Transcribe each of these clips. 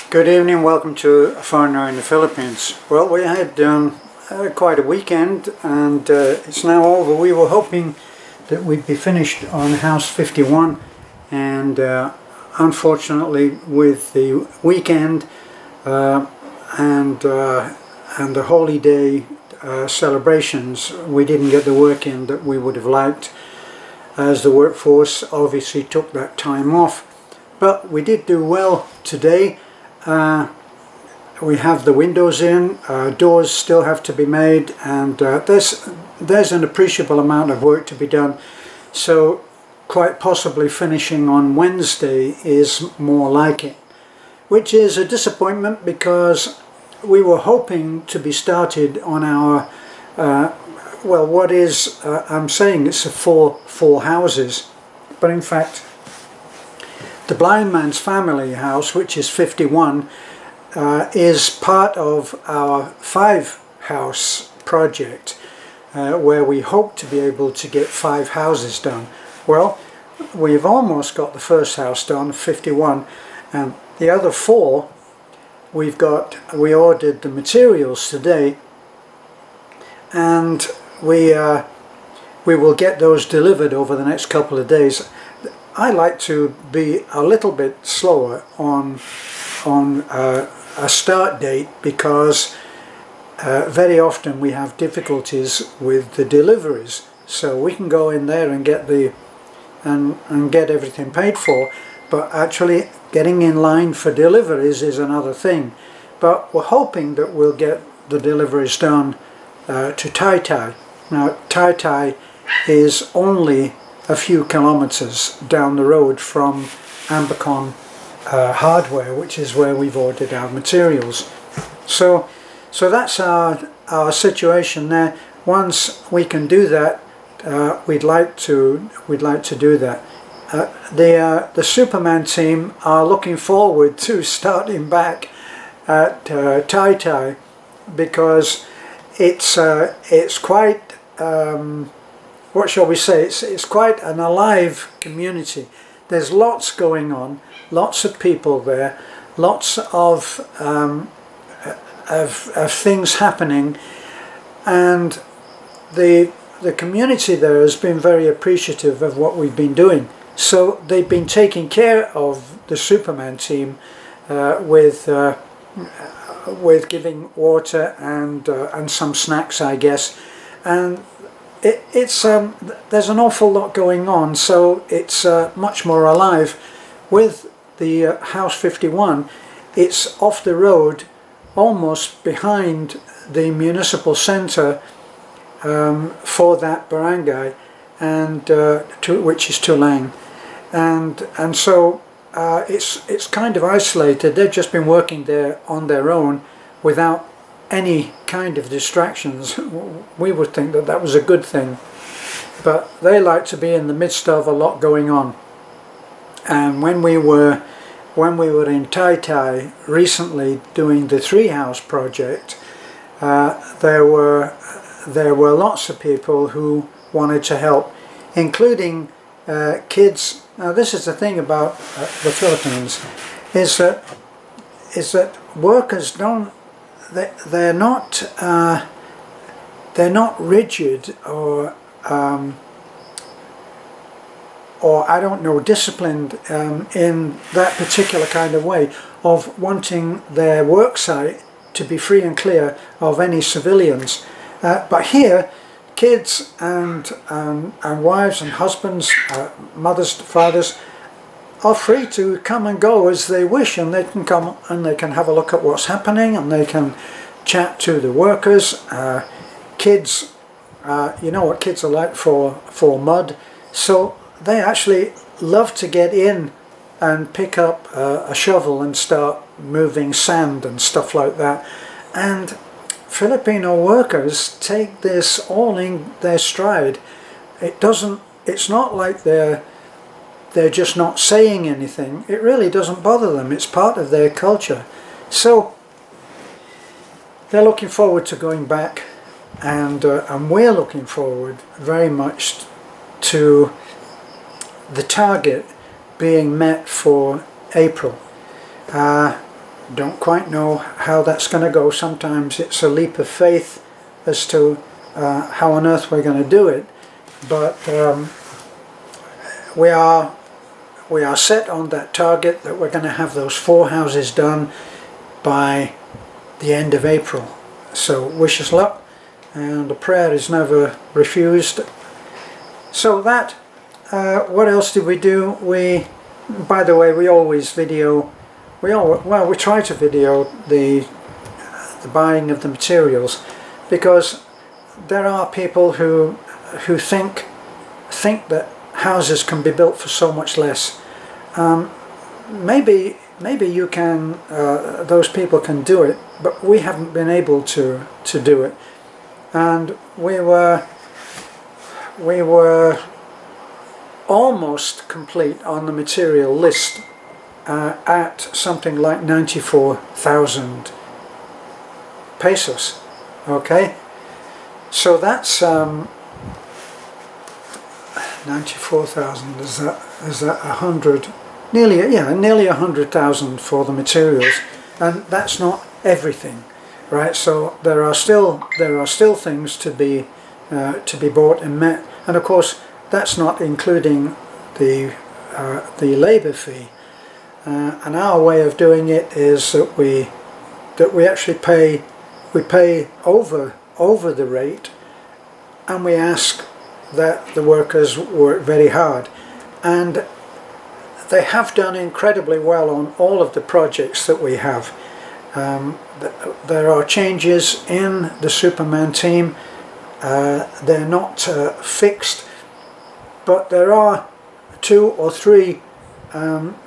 Good evening, welcome to A Foreigner in the Philippines. Well, we had quite a weekend and it's now over. We were hoping that we'd be finished on House 51 and unfortunately with the weekend and the Holy Day celebrations, we didn't get the work in that we would have liked, as the workforce obviously took that time off. But we did do well today. We have the windows in, doors still have to be made, and there's an appreciable amount of work to be done. So quite possibly finishing on Wednesday is more like it, which is a disappointment because we were hoping to be started on our I'm saying it's four houses, but in fact the Blind Man's Family House, which is 51, is part of our 5-house project where we hope to be able to get 5 houses done. Well, we've almost got the first house done, 51, and the other 4 we ordered the materials today, and we will get those delivered over the next couple of days. I like to be a little bit slower on a start date because very often we have difficulties with the deliveries. So we can go in there and get get everything paid for, but actually getting in line for deliveries is another thing. But we're hoping that we'll get the deliveries done to Tai Tai. Now Tai Tai is only a few kilometers down the road from Ambicon Hardware, which is where we've ordered our materials. So that's our situation there. Once we can do that, we'd like to do that. The Superman team are looking forward to starting back at Tai Tai because it's quite what shall we say, it's quite an alive community. There's lots going on, lots of people there, lots of things happening, and the community there has been very appreciative of what we've been doing. So they've been taking care of the Superman team with giving water and some snacks, I guess, and there's an awful lot going on, so it's much more alive. With the House 51, it's off the road, almost behind the municipal centre for that barangay, and which is Tulang, and so it's kind of isolated. They've just been working there on their own without any kind of distractions. We would think that that was a good thing, but they like to be in the midst of a lot going on. And when we were in Tai Tai recently doing the 3-house project, there were lots of people who wanted to help, including kids. Now this is the thing about the Philippines, is that workers don't, they're not rigid or I don't know, disciplined in that particular kind of way of wanting their work site to be free and clear of any civilians. But here, kids and wives and husbands, mothers, fathers, are free to come and go as they wish, and they can come and they can have a look at what's happening, and they can chat to the workers. Kids, you know what kids are like for mud, so they actually love to get in and pick up a shovel and start moving sand and stuff like that. And Filipino workers take this all in their stride. It's not like they're just not saying anything. It really doesn't bother them. It's part of their culture. So they're looking forward to going back, and we're looking forward very much to the target being met for April. Don't quite know how that's going to go. Sometimes it's a leap of faith as to how on earth we're going to do it, but we are set on that target that we're going to have those 4 houses done by the end of April. So wish us luck, and a prayer is never refused. So that, what else did we do? By the way, we always video, we try to video the buying of the materials, because there are people who think that houses can be built for so much less. Maybe you can, those people can do it, but we haven't been able to do it. And we were almost complete on the material list at something like 94,000 pesos. Okay, so that's 94,000. Is that 100? Nearly 100,000 for the materials, and that's not everything, right? So there are still things to be bought and met, and of course that's not including the labour fee. And our way of doing it is that we actually pay over the rate, and we ask that the workers work very hard, and they have done incredibly well on all of the projects that we have. There are changes in the Superman team. They're not fixed, but there are 2 or 3,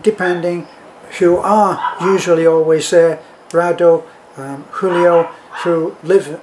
depending, who are usually always there. Rado, Julio, who live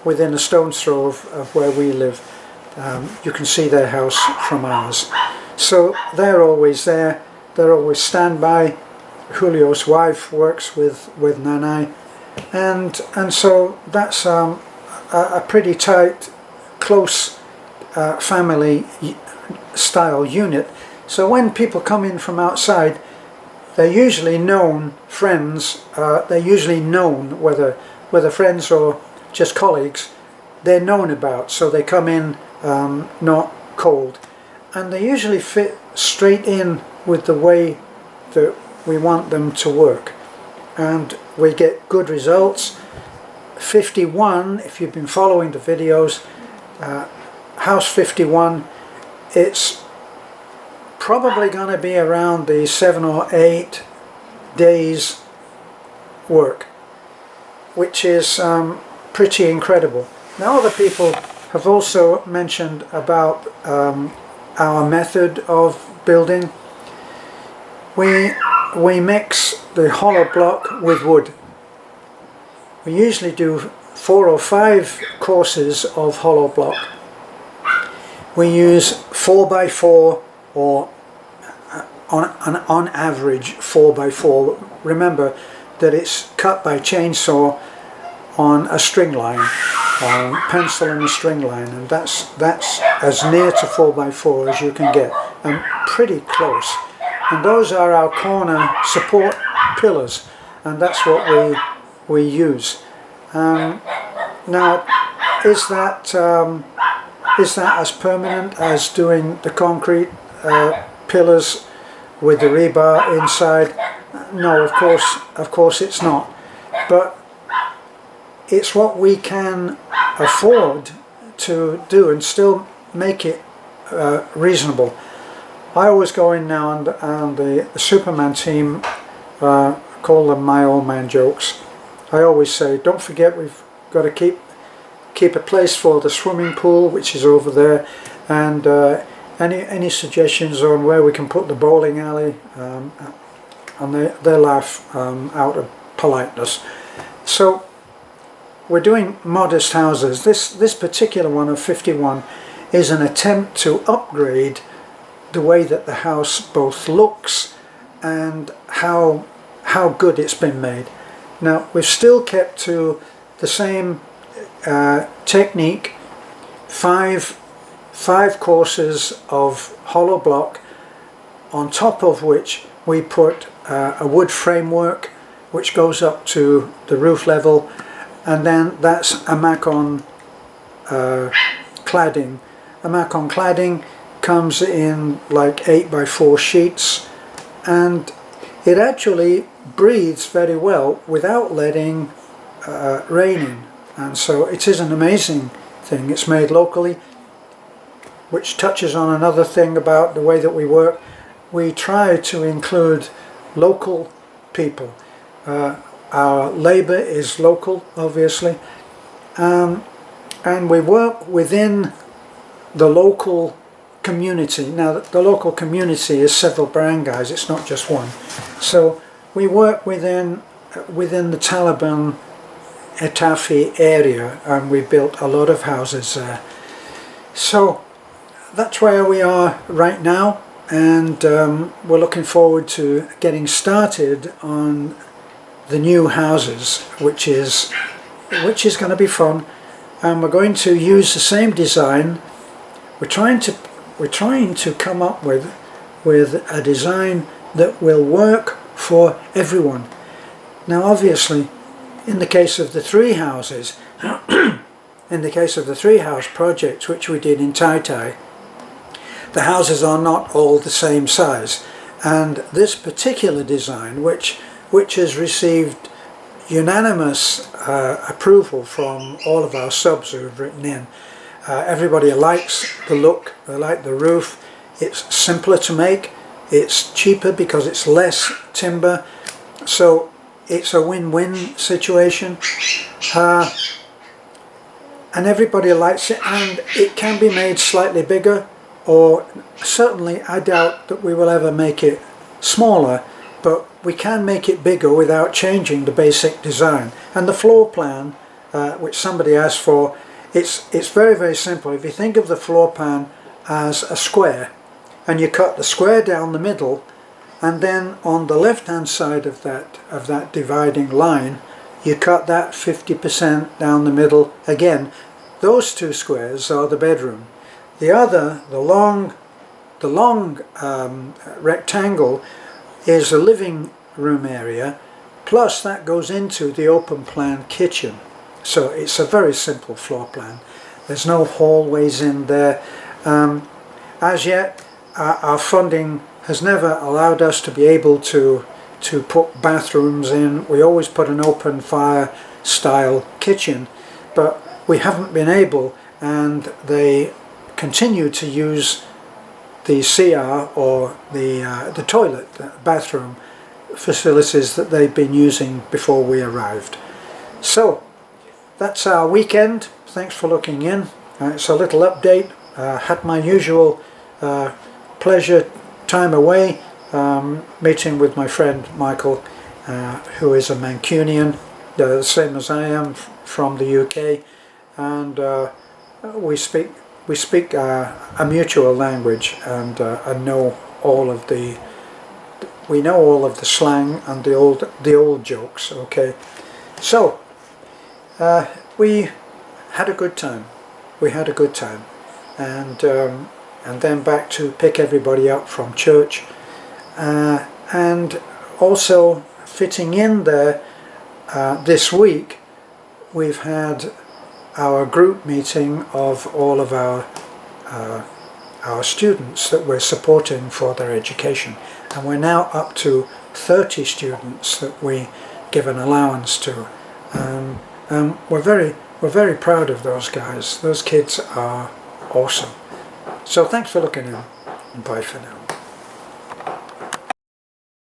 within a stone's throw of where we live. You can see their house from ours. So they're always there. They're always standby. Julio's wife works with Nanay, and so that's a pretty tight, close family style unit. So when people come in from outside, they're usually known friends. They're usually known, whether friends or just colleagues, they're known about. So they come in not cold, and they usually fit straight in with the way that we want them to work, and we get good results. 51, if you've been following the videos, house 51, it's probably going to be around the 7 or 8 days work, which is pretty incredible. Now, other people have also mentioned about our method of building. We mix the hollow block with wood. We usually do 4 or 5 courses of hollow block. We use 4x4, or on average 4x4. Remember that it's cut by chainsaw on a string line, on pencil and a string line, and that's as near to 4x4 as you can get, and pretty close. And those are our corner support pillars, and that's what we use. Now, is that as permanent as doing the concrete pillars with the rebar inside? No, of course it's not. But it's what we can afford to do and still make it reasonable. I always go in now, and the Superman team call them my old man jokes. I always say, don't forget, we've got to keep a place for the swimming pool, which is over there, and any suggestions on where we can put the bowling alley, and they laugh out of politeness. So we're doing modest houses. This particular one of 51 is an attempt to upgrade the way that the house both looks and how good it's been made. Now, we've still kept to the same technique, five courses of hollow block, on top of which we put a wood framework which goes up to the roof level, and then that's a Macon cladding. A Macon cladding comes in like 8x4 sheets, and it actually breathes very well without letting rain in, and so it is an amazing thing. It's made locally, which touches on another thing about the way that we work. We try to include local people. Our labour is local, obviously, and we work within the local community. Now, the local community is several barangays, it's not just one. So we work within the Taliban Etafi area, and we built a lot of houses there. So that's where we are right now, and we're looking forward to getting started on the new houses, which is going to be fun. And we're going to use the same design. We're trying to come up with a design that will work for everyone. Now, obviously, in the case of the three houses, in the case of the three house project which we did in Tai Tai, the houses are not all the same size, and this particular design, which has received unanimous approval from all of our subs who have written in. Everybody likes the look, they like the roof. It's simpler to make, it's cheaper because it's less timber, so it's a win-win situation, and everybody likes it, and it can be made slightly bigger, or certainly I doubt that we will ever make it smaller, but we can make it bigger without changing the basic design. And the floor plan, which somebody asked for, it's very, very simple. If you think of the floor plan as a square, and you cut the square down the middle, and then on the left hand side of that dividing line, you cut that 50% down the middle again. Those two squares are the bedroom. The other, the long rectangle, is a living room area, plus that goes into the open plan kitchen. So it's a very simple floor plan. There's no hallways in there. As yet, our funding has never allowed us to be able to put bathrooms in. We always put an open fire style kitchen, but we haven't been able, and they continue to use the CR or the toilet, the bathroom facilities that they've been using before we arrived. So that's our weekend. Thanks for looking in. It's a little update. Had my usual pleasure time away, meeting with my friend Michael, who is a Mancunian, the same as I am, from the UK, and we speak a mutual language, and know all of the slang and the old jokes. Okay, so we had a good time. And then back to pick everybody up from church, and also fitting in there this week we've had our group meeting of all of our students that we're supporting for their education, and we're now up to 30 students that we give an allowance to, and we're very proud of those guys. Those kids are awesome. So thanks for looking in, and bye for now.